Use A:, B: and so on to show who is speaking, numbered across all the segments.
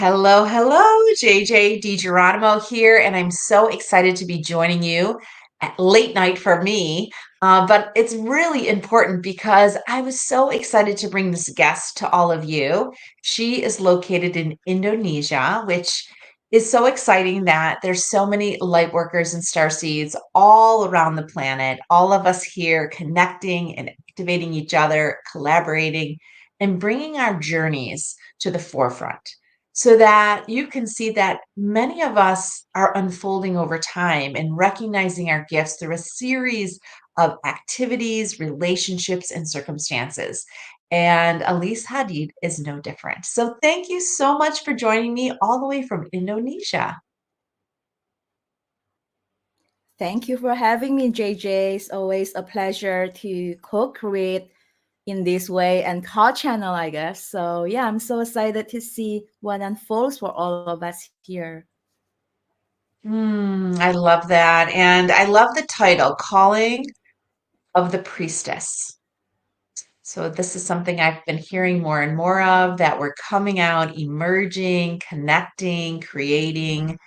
A: Hello, hello, JJ DiGeronimo here, and I'm so excited to be joining you at late night for me. But it's really important because I was so excited to bring this guest to all of you. She is located in Indonesia, which is so exciting that there's so many light workers and starseeds all around the planet, all of us here connecting and activating each other, collaborating, and bringing our journeys to the forefront so that you can see that many of us are unfolding over time and recognizing our gifts through a series of activities, relationships, and circumstances. And Elies Hadi is no different. So thank you so much for joining me all the way from Indonesia.
B: Thank you for having me, JJ. It's always a pleasure to co-create in this way and co-channel, I guess. So yeah, I'm so excited to see what unfolds for all of us here.
A: I love that. And I love the title, Calling of the Priestess. So this is something I've been hearing more and more of, that we're coming out, emerging, connecting, creating.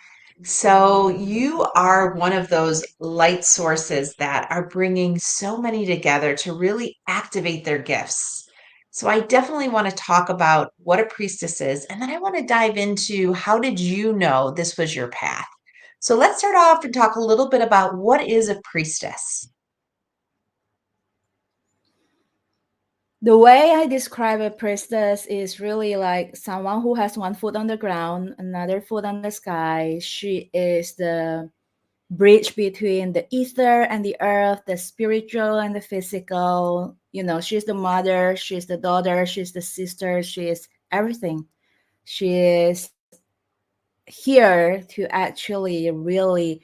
A: So you are one of those light sources that are bringing so many together to really activate their gifts. So I definitely want to talk about what a priestess is, and then I want to dive into how did you know this was your path? So let's start off and talk a little bit about what is a priestess.
B: The way I describe a priestess is really like someone who has one foot on the ground, another foot on the sky. She is the bridge between the ether and the earth, the spiritual and the physical. She's the mother, she's the daughter, she's the sister, she is everything. She is here to actually really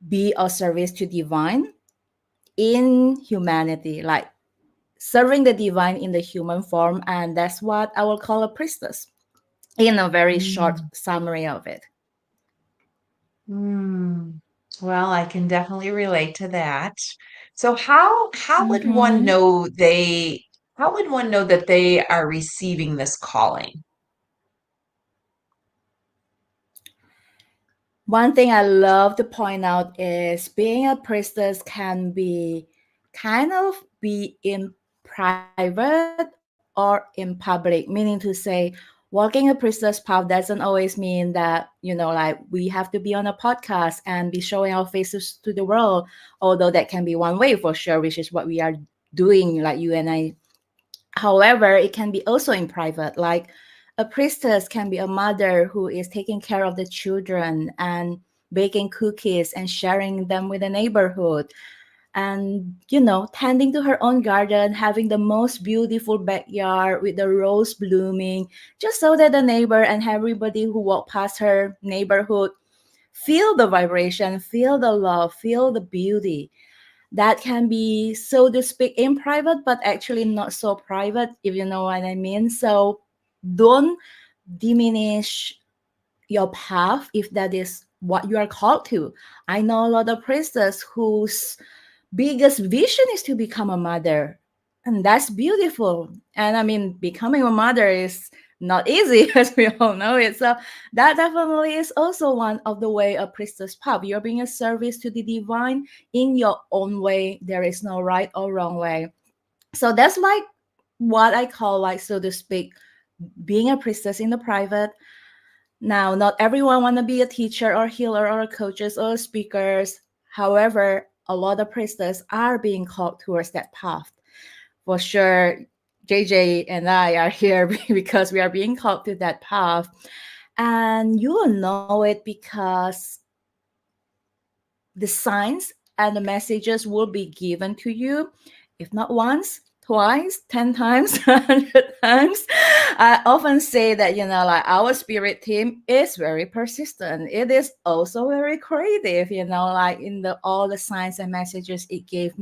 B: be of service to divine in humanity, like serving the divine in the human form. And that's what I will call a priestess in a very short
A: Mm.
B: summary of it.
A: Mm. Well, I can definitely relate to that. So how would one
B: Mhm.
A: know how would one know that they are receiving this calling?
B: One thing I love to point out is being a priestess can be kind of be in private or in public, meaning to say, walking a priestess path doesn't always mean that, like we have to be on a podcast and be showing our faces to the world, although that can be one way for sure, which is what we are doing, like you and I. However, it can be also in private. Like a priestess can be a mother who is taking care of the children and baking cookies and sharing them with the neighborhood, and tending to her own garden, having the most beautiful backyard with the rose blooming, just so that the neighbor and everybody who walk past her neighborhood feel the vibration, feel the love, feel the beauty. That can be, so to speak, in private, but actually not so private, if you know what I mean. So don't diminish your path if that is what you are called to. I know a lot of priestess whose biggest vision is to become a mother. And that's beautiful. And I mean, becoming a mother is not easy, as we all know it. So that definitely is also one of the way a priestess path. You're being a service to the divine in your own way. There is no right or wrong way. So that's like what I call, like, so to speak, being a priestess in the private. Now, not everyone want to be a teacher or healer or coaches or speakers. However, a lot of priestess are being called towards that path. For sure, JJ and I are here because we are being called to that path. And you will know it because the signs and the messages will be given to you, if not once, twice, 10 times, 100 times. I often say that, like our spirit team is very persistent. It is also very creative, like in the all the signs and messages it gave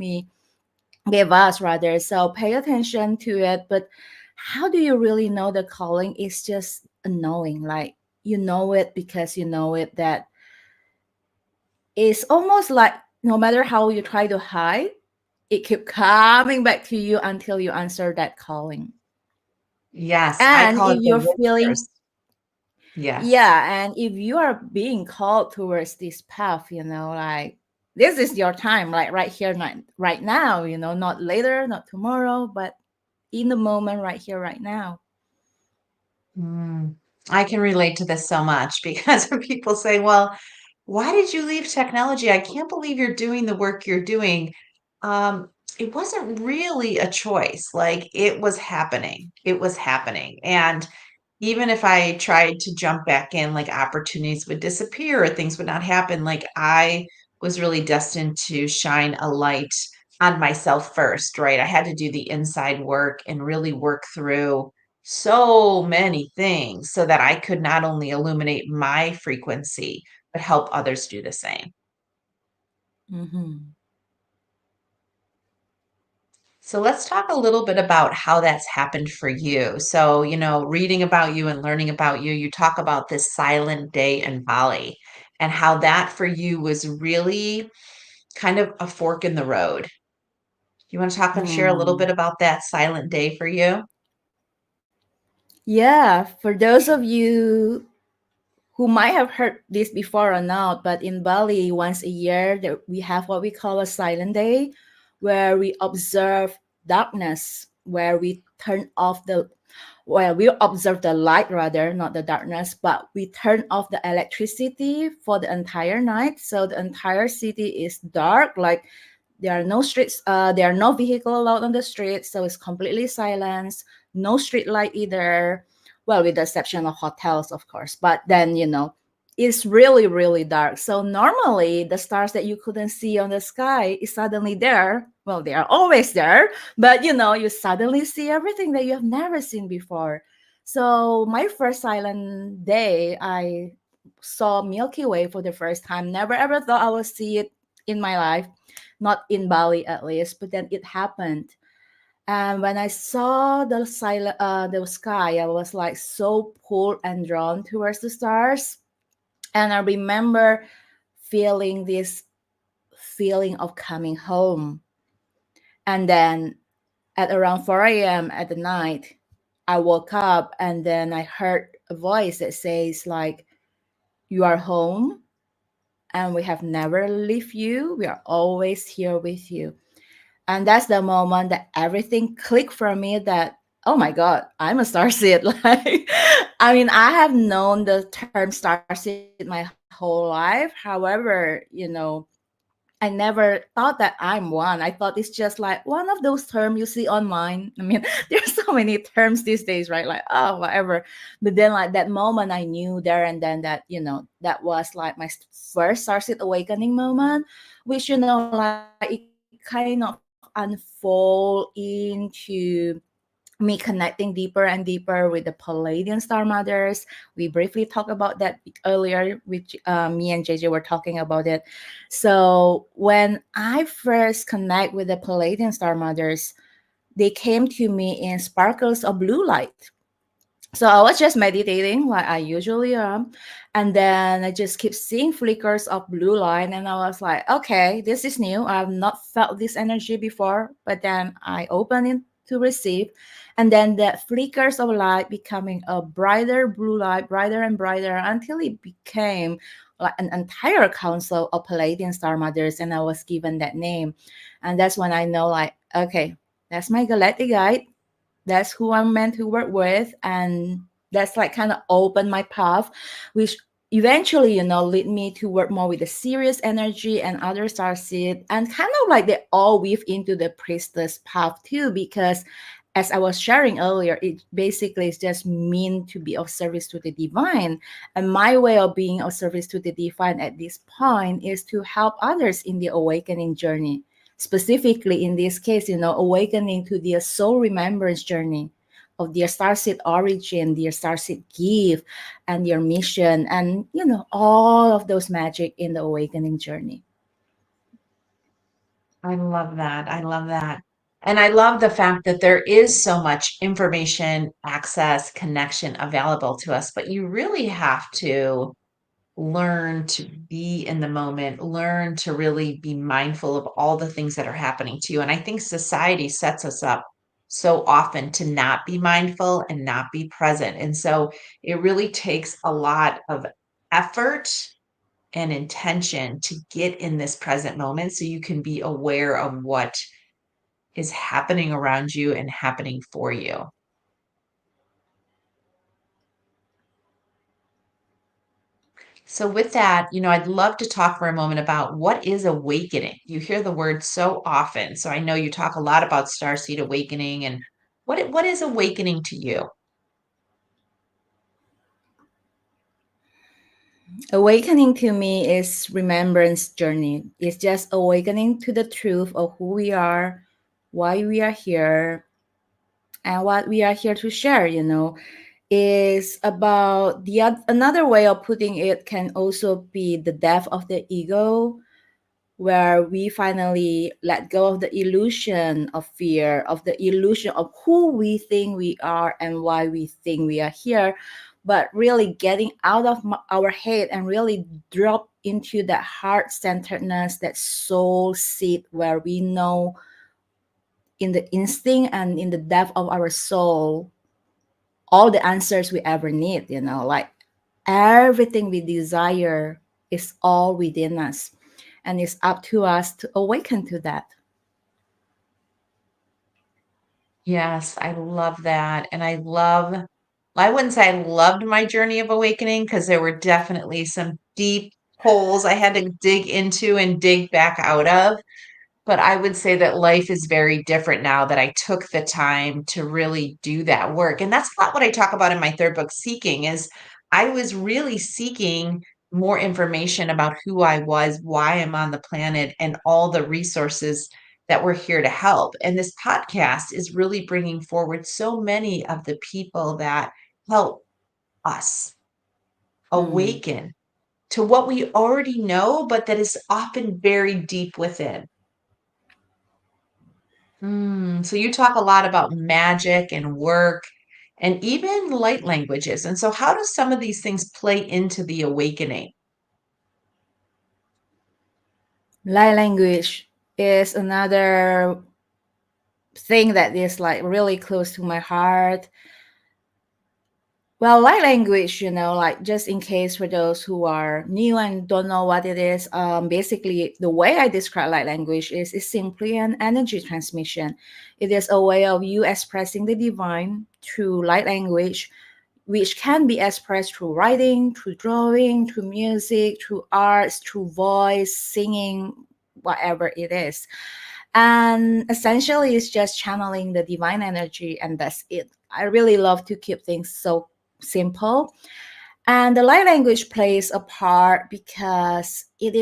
B: us rather. So pay attention to it. But how do you really know the calling? Is just a knowing, like you know it because you know it, that it's almost like no matter how you try to hide, it keep coming back to you until you answer that calling.
A: Yes, I
B: And
A: call
B: if
A: it the
B: you're feeling,
A: whispers. Yes.
B: Yeah, and if you are being called towards this path, like this is your time, like right here, right now, not later, not tomorrow, but in the moment, right here, right now.
A: Mm. I can relate to this so much because when people say, well, why did you leave technology? I can't believe you're doing the work you're doing. Um, it wasn't really a choice. Like it was happening. It was happening. And even if I tried to jump back in, like opportunities would disappear or things would not happen. Like I was really destined to shine a light on myself first, right? I had to do the inside work and really work through so many things so that I could not only illuminate my frequency, but help others do the same.
B: Mm-hmm.
A: So let's talk a little bit about how that's happened for you. So, reading about you and learning about you, you talk about this silent day in Bali and how that for you was really kind of a fork in the road. You want to talk and share a little bit
B: Hmm.
A: about that silent day for you?
B: Yeah, for those of you who might have heard this before or not, but in Bali, once a year, we have what we call a silent day, where we observe darkness, where we turn off we observe the light rather, not the darkness, but we turn off the electricity for the entire night. So the entire city is dark, like there are no streets, there are no vehicle allowed on the streets, so it's completely silence, no street light either. Well, with the exception of hotels, of course. But then, it's really, really dark. So normally the stars that you couldn't see on the sky is suddenly there. Well, they are always there, but you suddenly see everything that you have never seen before. So my first silent day, I saw Milky Way for the first time. Never ever thought I would see it in my life, not in Bali at least, but then it happened. And when I saw the sky, I was like so pulled and drawn towards the stars. And I remember feeling this feeling of coming home. And then at around 4 a.m. at the night, I woke up and then I heard a voice that says like, "You are home and we have never left you. We are always here with you." And that's the moment that everything clicked for me that, oh my God, I'm a starseed. Like, I mean, I have known the term starseed my whole life. However, I never thought that I'm one. I thought it's just like one of those terms you see online. I mean, there's so many terms these days, right? Like, oh, whatever. But then, like, that moment I knew there and then that, that was like my first Starseed awakening moment, which, like, it kind of unfold into me connecting deeper and deeper with the Palladian star mothers. We briefly talked about that earlier, which me and JJ were talking about it. So when I first connect with the Palladian star mothers, they came to me in sparkles of blue light. So I was just meditating like I usually am. And then I just keep seeing flickers of blue light. And I was like, okay, this is new. I've not felt this energy before. But then I open it to receive. And then the flickers of light becoming a brighter blue light, brighter and brighter until it became like an entire council of Palladian star mothers. And I was given that name. And that's when I know, like, okay, that's my galactic guide, that's who I'm meant to work with. And that's like kind of opened my path, which eventually, lead me to work more with the serious energy and other starseed. And kind of like they all weave into the priestess path too, because as I was sharing earlier, it basically is just mean to be of service to the divine. And my way of being of service to the divine at this point is to help others in the awakening journey, specifically in this case, awakening to their soul remembrance journey of their starseed origin, their starseed gift, and their mission, and all of those magic in the awakening journey.
A: I love that. I love that. And I love the fact that there is so much information, access, connection available to us, but you really have to learn to be in the moment, learn to really be mindful of all the things that are happening to you. And I think society sets us up so often to not be mindful and not be present. And so it really takes a lot of effort and intention to get in this present moment so you can be aware of what is happening around you and happening for you. So, with that, I'd love to talk for a moment about what is awakening. You hear the word so often. So, I know you talk a lot about starseed awakening and what is awakening to you?
B: Awakening to me is remembrance journey. It's just awakening to the truth of who we are, why we are here, and what we are here to share, is about another way of putting it can also be the death of the ego, where we finally let go of the illusion of fear, of the illusion of who we think we are and why we think we are here, but really getting out of our head and really drop into that heart centeredness, that soul seat where we know in the instinct and in the depth of our soul all the answers we ever need, like everything we desire is all within us. And it's up to us to awaken to that.
A: Yes, I love that. And I wouldn't say I loved my journey of awakening because there were definitely some deep holes I had to dig into and dig back out of. But I would say that life is very different now that I took the time to really do that work. And that's not what I talk about in my third book, Seeking, is I was really seeking more information about who I was, why I'm on the planet, and all the resources that we're here to help. And this podcast is really bringing forward so many of the people that help us
B: Hmm.
A: awaken to what we already know, but that is often buried deep within. So you talk a lot about magic and work and even light languages. And so how do some of these things play into the awakening?
B: Light language is another thing that is like really close to my heart. Well, light language, like just in case for those who are new and don't know what it is, basically the way I describe light language is simply an energy transmission. It is a way of you expressing the divine through light language, which can be expressed through writing, through drawing, through music, through arts, through voice, singing, whatever it is. And essentially, it's just channeling the divine energy, and that's it. I really love to keep things so simple. And the light language plays a part because it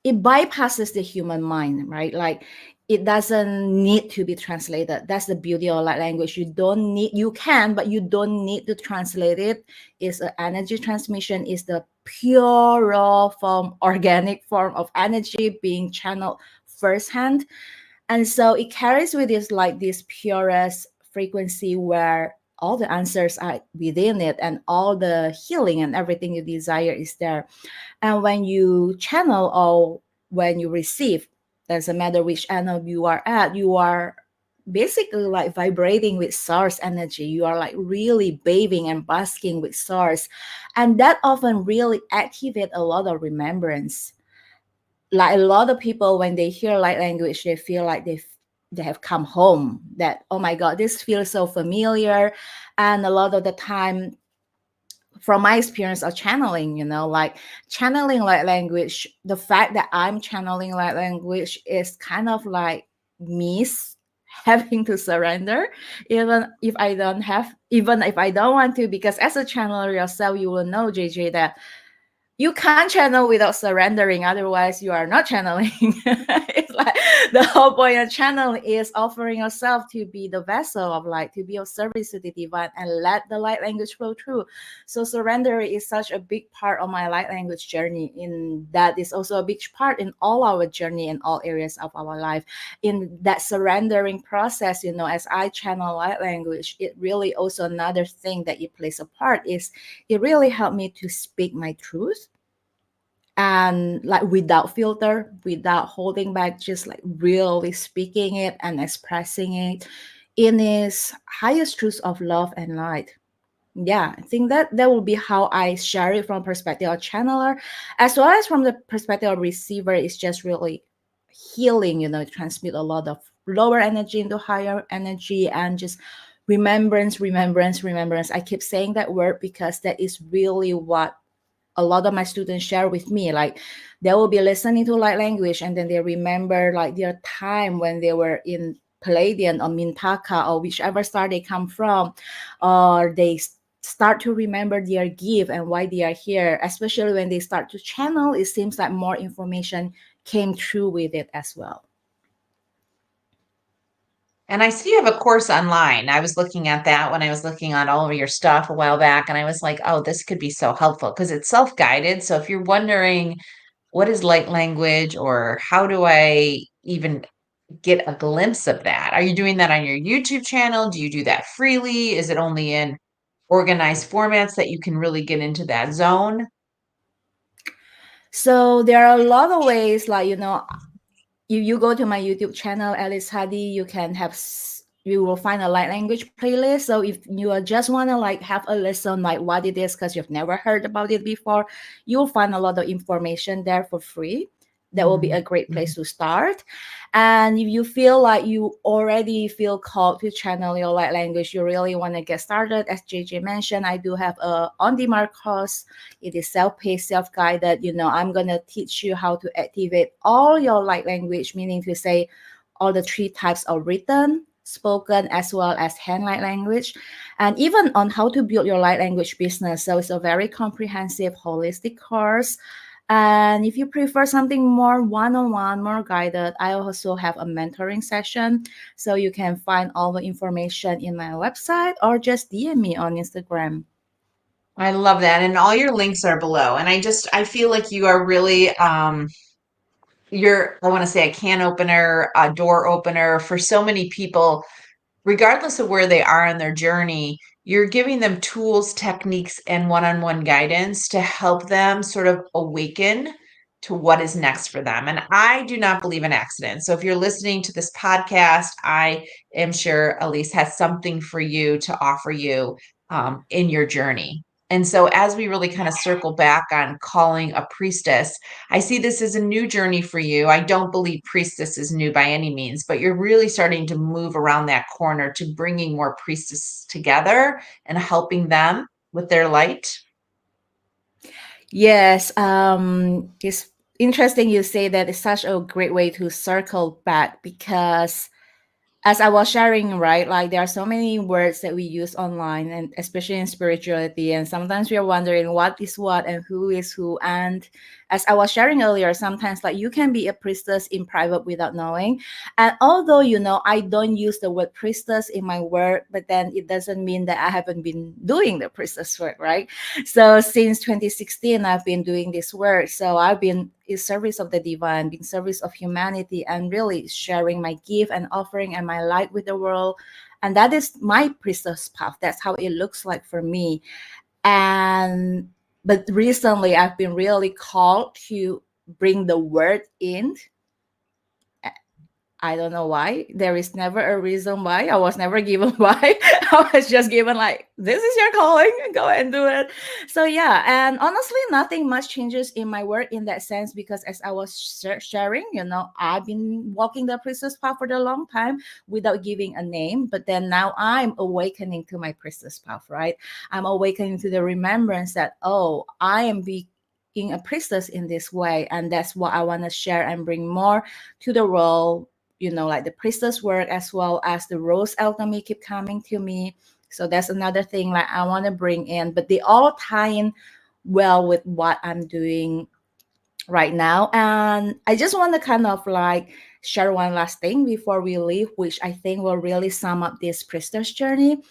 B: bypasses the human mind, right? Like it doesn't need to be translated. That's the beauty of light language. You can, but you don't need to translate it. It's an energy transmission, is the pure, raw form, organic form of energy being channeled firsthand. And so it carries with it like this purest frequency where all the answers are within it and all the healing and everything you desire is there. And when you channel or when you receive, doesn't matter which channel you are at, you are basically like vibrating with source energy. You are like really bathing and basking with source. And that often really activate a lot of remembrance. Like a lot of people, when they hear light language, they feel like they have come home, that, oh my God, this feels so familiar. And a lot of the time, from my experience of channeling, like channeling light language, the fact that I'm channeling light language is kind of like me having to surrender, even if I don't want to, because as a channeler yourself, you will know, JJ, that you can't channel without surrendering, otherwise you are not channeling. It's like the whole point of channel is offering yourself to be the vessel of light, to be of service to the divine, and let the light language flow through. So surrender is such a big part of my light language journey, in that is also a big part in all our journey in all areas of our life. In that surrendering process, as I channel light language, it really also another thing that it plays a part is it really helped me to speak my truth and like without filter, without holding back, just like really speaking it and expressing it in its highest truths of love and light. Yeah, I think that will be how I share it from perspective of channeler, as well as from the perspective of receiver. It's just really healing, transmit a lot of lower energy into higher energy, and just remembrance, remembrance, remembrance. I keep saying that word because that is really what a lot of my students share with me. Like, they will be listening to light language, and then they remember like their time when they were in Palladian or Mintaka or whichever star they come from, or they start to remember their gift and why they are here. Especially when they start to channel, it seems like more information came through with it as well.
A: And I see you have a course online. I was looking at that when I was looking at all of your stuff a while back, and I was like, oh, this could be so helpful because it's self-guided. So if you're wondering what is light language or how do I even get a glimpse of that? Are you doing that on your YouTube channel? Do you do that freely? Is it only in organized formats that you can really get into that zone?
B: So there are a lot of ways, like, you go to my YouTube channel, Elies Hadi, you will find a light language playlist. So if you just want to like have a listen like what it is because you've never heard about it before, you'll find a lot of information there for free. That will be a great place to start. And if you feel like you already feel called to channel your light language, you really want to get started, as JJ mentioned, I do have a on-demand course. It is self-paced, self-guided. I'm going to teach you how to activate all your light language, meaning to say all the three types of written, spoken, as well as hand light language, and even on how to build your light language business. So it's a very comprehensive, holistic course. And if you prefer something more one-on-one, more guided, I also have a mentoring session. So you can find all the information in my website or just DM me on Instagram.
A: I love that. And all your links are below. And I feel like you are really I want to say a can opener, a door opener for so many people regardless of where they are in their journey, you're giving them tools, techniques, and one on one guidance to help them sort of awaken to what is next for them. And I do not believe in accidents. So if you're listening to this podcast, I am sure Elies has something for you to offer you in your journey. And so, as we really kind of circle back on calling a priestess, I see this as a new journey for you. I don't believe priestess is new by any means, but you're really starting to move around that corner to bringing more priestesses together and helping them with their light.
B: Yes, it's interesting you say that. It's such a great way to circle back because as I was sharing, right, like there are so many words that we use online and especially in spirituality. And sometimes we are wondering what is what and who is who. And as I was sharing earlier, sometimes like you can be a priestess in private without knowing. And although, I don't use the word priestess in my work, but then it doesn't mean that I haven't been doing the priestess work, right? So since 2016, I've been doing this work. So I've been in service of the divine, in service of humanity, and really sharing my gift and offering and my light with the world. And that is my priestess path. That's how it looks like for me. And but recently I've been really called to bring the word in. I don't know why. There is never a reason why. I was never given why. I was just given like, this is your calling, go and do it. So yeah, and honestly, nothing much changes in my work in that sense because as I was sharing, I've been walking the priestess path for a long time without giving a name. But then now I'm awakening to my priestess path, right? I'm awakening to the remembrance that, oh, I am being a priestess in this way. And that's what I want to share and bring more to the world, like the priestess work as well as the rose alchemy keep coming to me. So that's another thing like I want to bring in, but they all tie in well with what I'm doing right now. And I just want to kind of like share one last thing before we leave, which I think will really sum up this priestess journey.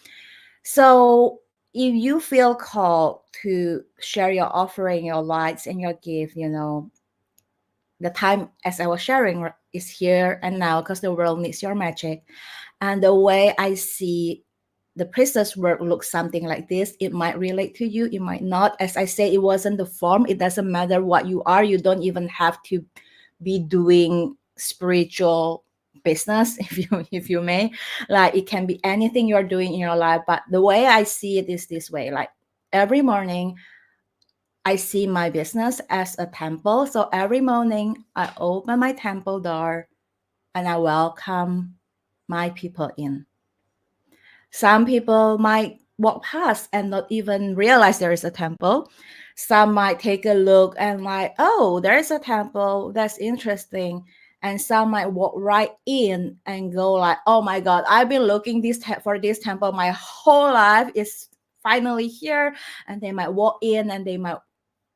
B: So if you feel called to share your offering, your lights and your gift, the time, as I was sharing, is here and now because the world needs your magic. And the way I see the priestess work looks something like this. It might relate to you, it might not. As I say, it wasn't the form. It doesn't matter what you are. You don't even have to be doing spiritual business, if you may. Like, it can be anything you're doing in your life. But the way I see it is this way. Like, every morning I see my business as a temple. So every morning I open my temple door and I welcome my people in. Some people might walk past and not even realize there is a temple. Some might take a look and like, oh, there is a temple. That's interesting. And some might walk right in and go like, oh my God, I've been looking for this temple my whole life. It's finally here. And they might walk in and they might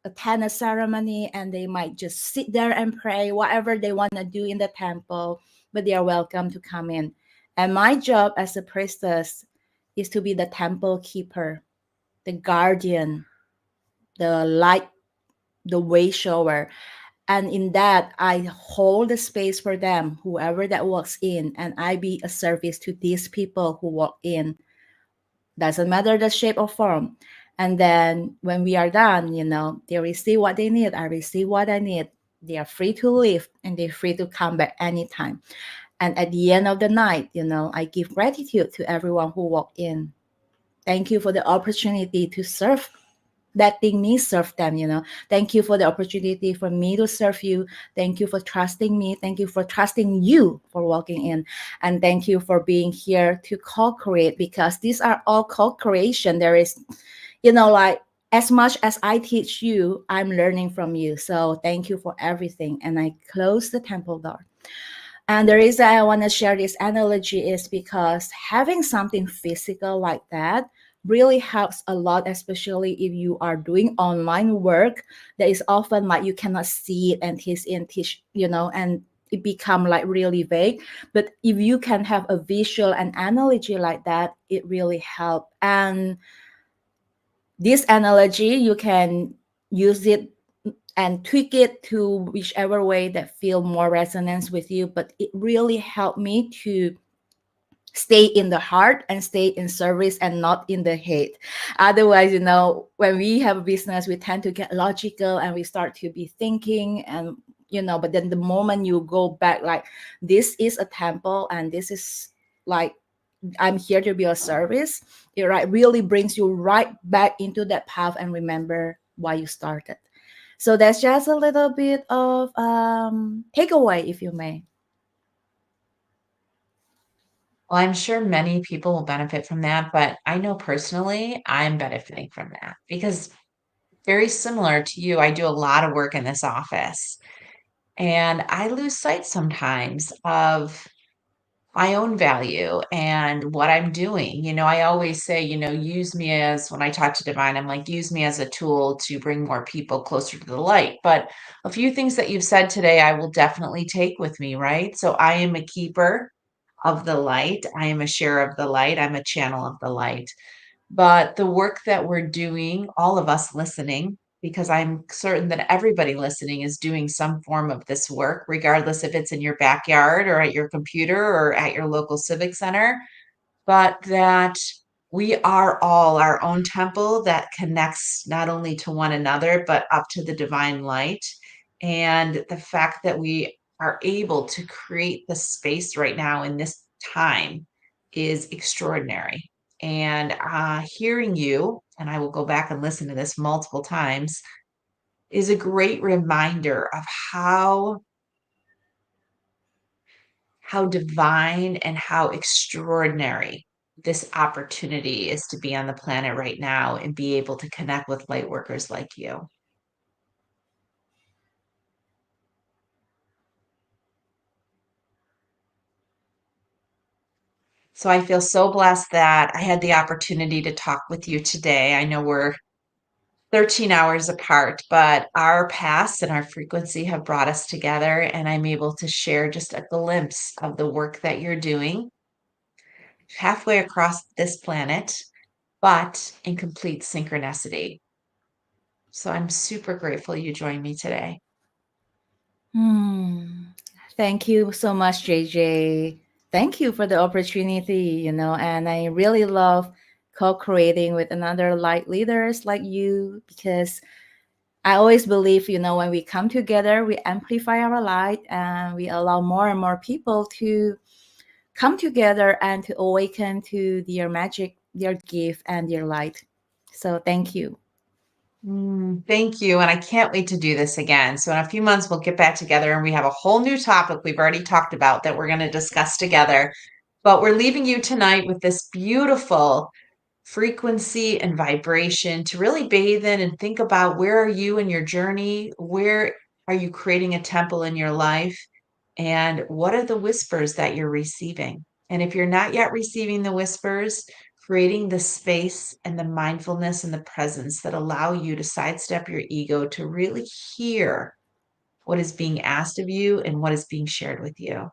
B: attend a ceremony and they might just sit there and pray whatever they want to do in the temple, but they are welcome to come in. And my job as a priestess is to be the temple keeper, the guardian, the light, the way shower. And in that, I hold the space for them, whoever that walks in, and I be a service to these people who walk in. Doesn't matter the shape or form. And then when we are done, they receive what they need. I receive what I need. They are free to leave and they're free to come back anytime. And at the end of the night, I give gratitude to everyone who walked in. Thank you for the opportunity to serve, letting me serve them. Thank you for the opportunity for me to serve you. Thank you for trusting me. Thank you for trusting you for walking in. And thank you for being here to co-create, because these are all co-creation. There is, like, as much as I teach you, I'm learning from you. So thank you for everything. And I close the temple door. And the reason I want to share this analogy is because having something physical like that really helps a lot, especially if you are doing online work that is often like you cannot see it and teach, and it become like really vague. But if you can have a visual and analogy like that, it really helps. And this analogy, you can use it and tweak it to whichever way that feel more resonance with you. But it really helped me to stay in the heart and stay in service and not in the hate. Otherwise, when we have a business, we tend to get logical and we start to be thinking and, but then the moment you go back, like, this is a temple and this is like, I'm here to be of service, it really brings you right back into that path and remember why you started. So that's just a little bit of takeaway, if you may.
A: Well, I'm sure many people will benefit from that, but I know personally I'm benefiting from that because very similar to you, I do a lot of work in this office and I lose sight sometimes of my own value and what I'm doing. I always say, use me as when I talk to Divine, I'm like, use me as a tool to bring more people closer to the light. But a few things that you've said today, I will definitely take with me, right? So I am a keeper of the light. I am a share of the light. I'm a channel of the light. But the work that we're doing, all of us listening, because I'm certain that everybody listening is doing some form of this work, regardless if it's in your backyard or at your computer or at your local civic center, but that we are all our own temple that connects not only to one another, but up to the divine light. And the fact that we are able to create the space right now in this time is extraordinary. And hearing you, and I will go back and listen to this multiple times, is a great reminder of how divine and how extraordinary this opportunity is to be on the planet right now and be able to connect with light workers like you. So I feel so blessed that I had the opportunity to talk with you today. I know we're 13 hours apart, but our paths and our frequency have brought us together, and I'm able to share just a glimpse of the work that you're doing halfway across this planet, but in complete synchronicity. So I'm super grateful you joined me today.
B: Thank you so much, JJ. thank you for the opportunity, and I really love co-creating with another light leaders like you, because I always believe, when we come together, we amplify our light and we allow more and more people to come together and to awaken to their magic, their gift, and their light. So thank you.
A: Thank you. And I can't wait to do this again. So, in a few months, we'll get back together and we have a whole new topic we've already talked about that we're going to discuss together. But we're leaving you tonight with this beautiful frequency and vibration to really bathe in and think about, where are you in your journey? Where are you creating a temple in your life? And what are the whispers that you're receiving? And if you're not yet receiving the whispers, creating the space and the mindfulness and the presence that allow you to sidestep your ego to really hear what is being asked of you and what is being shared with you.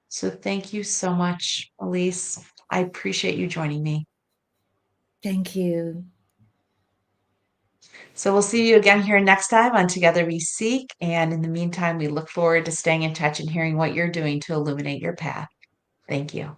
A: So thank you so much, Elies. I appreciate you joining me.
B: Thank you.
A: So we'll see you again here next time on Together We Seek. And in the meantime, we look forward to staying in touch and hearing what you're doing to illuminate your path. Thank you.